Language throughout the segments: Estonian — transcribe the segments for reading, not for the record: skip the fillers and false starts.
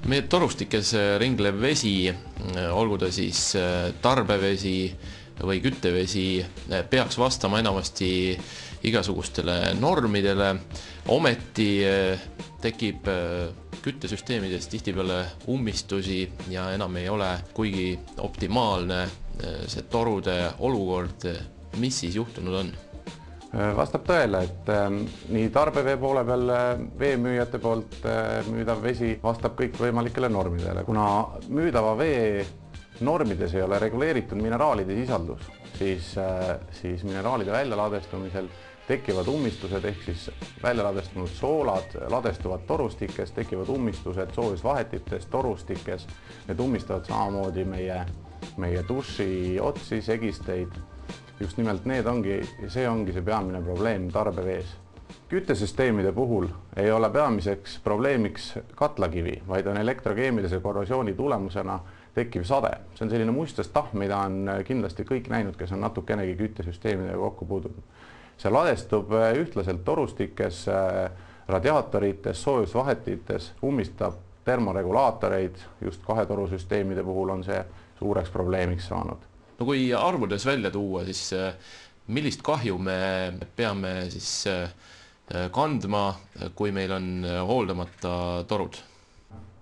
Meie torustikes ringlev vesi, olgu ta siis tarbevesi või küttevesi, peaks vastama enamasti igasugustele normidele. Ometi tekib küttesüsteemides tihtipeale ummistusi ja enam ei ole kuigi optimaalne see torude olukord. Mis siis juhtunud on? Vastab tõele, et nii tarbevee poole peal veemüüjate poolt müüdav vesi vastab kõikvõimalikele normidele. Kuna müüdava vee normides ei ole reguleeritud mineraalide sisaldus, siis mineraalide väljaladestumisel tekivad ummistused ehk siis väljaladestunud soolad ladestuvad torustikes, tekivad ummistused soojusvahetites, torustikes. Need ummistavad samamoodi meie duši otsi, segisteid. Just nimelt see ongi see peamine probleem tarbevees. Küttesüsteemide puhul ei ole peamiseks probleemiks katlakivi, vaid on elektrokeemilise korrosiooni tulemusena tekkiv sade. See on selline mustas tahm, mida on kindlasti kõik näinud, kes on natukenegi küttesüsteemidega kokku puudunud. See ladestub ühtlaselt torustikes, radiaatorites, soojusvahetites, ummistab termoregulaatoreid. Just kahetorusüsteemide puhul on see suureks probleemiks saanud. No kui arvudes välja tuua, siis millist kahju me peame siis kandma, kui meil on hooldamata torud?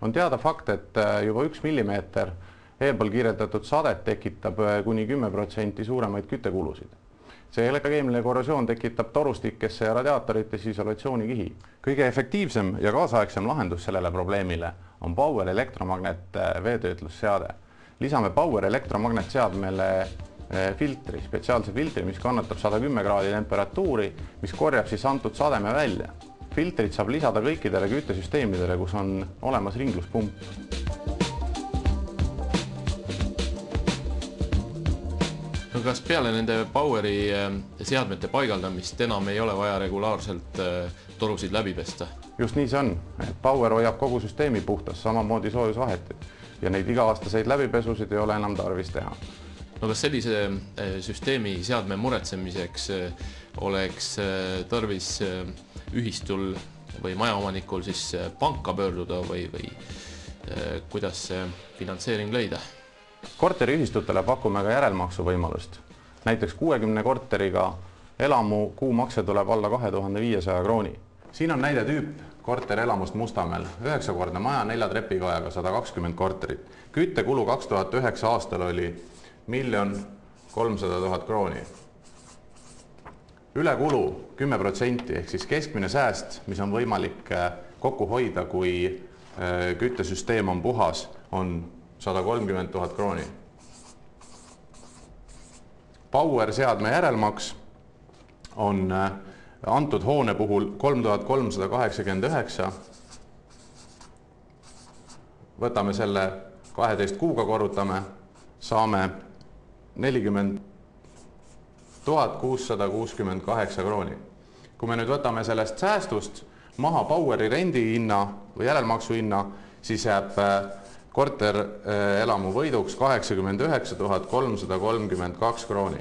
On teada fakt, et juba 1 millimeeter eelpool kirjeldatud sadet tekitab kuni 10% suuremaid küttekulusid. See elektrokeemiline korrosioon tekitab torustikesse ja radiaatorites isolatsioonikihi. Kõige efektiivsem ja kaasaegsem lahendus sellele probleemile on Power elektromagnet veetöötlusseade. Lisame Power elektromagnetseadmele filtri, spetsiaalse filtri, mis kannatab 110 kraadi temperatuuri, mis korjab siis antud sademe välja. Filtrit saab lisada kõikidele küttesüsteemidele, kus on olemas ringluspump. No kas peale nende Poweri seadmete paigaldamist enam ei ole vaja regulaarselt torusid läbi pesta? Just nii see on. Power hoiab kogu süsteemi puhtas, samamoodi soojusvahetid. Ja neid iga-aastaseid läbipesusid ei ole enam tarvis teha. No kas sellise süsteemi seadme muretsemiseks oleks tarvis ühistul või majaomanikul siis panka pöörduda või kuidas see finantseering leida? Korteriühistutele pakume ka järelmaksu võimalust. Näiteks 60 korteriga elamu kuumakse tuleb alla 2500 krooni. Siin on näide tüüp korterelamust Mustamäel. 9-kordne maja, 4 trepikojaga, 120 korterit. Küttekulu 2009 aastal oli 1 300 000 krooni. Ülekulu 10% ehk siis keskmine sääst, mis on võimalik kokku hoida, kui küttesüsteem on puhas, on 130 000 krooni. Power seadme järelmaks on antud hoone puhul 3389. Võtame selle 12 kuuga korrutame, saame 40 668 krooni. Kui me nüüd võtame sellest säästust maha Poweri rendihinna või järelmaksu hinna, siis jääb korterelamu võiduks 89 332 krooni.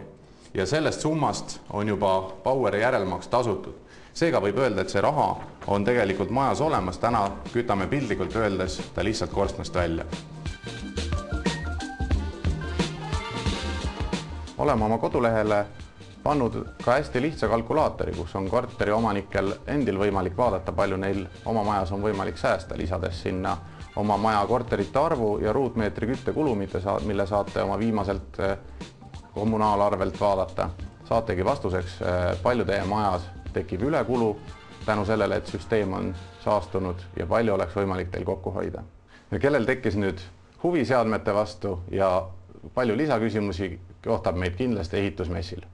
Ja sellest summast on juba Poweri järelmaks tasutud. Seega võib öelda, et see raha on tegelikult majas olemas, täna kütame piltlikult öeldes ta lihtsalt korstnast välja. Oleme oma kodulehele pannud ka hästi lihtsa kalkulaatori, kus on korteri omanikel endil võimalik vaadata, palju neil oma majas on võimalik säästa, lisades sinna oma maja korterite arvu ja ruutmeetri küttekulu, mille saate oma viimaselt kommunaalarvelt vaadata. Saategi vastuseks, palju teie majas tekib ülekulu tänu sellele, et süsteem on saastunud ja palju oleks võimalik teil kokku hoida. Ja kellel tekkis nüüd huvi seadmete vastu ja palju lisaküsimusi, kohtab meid kindlasti ehitusmessil.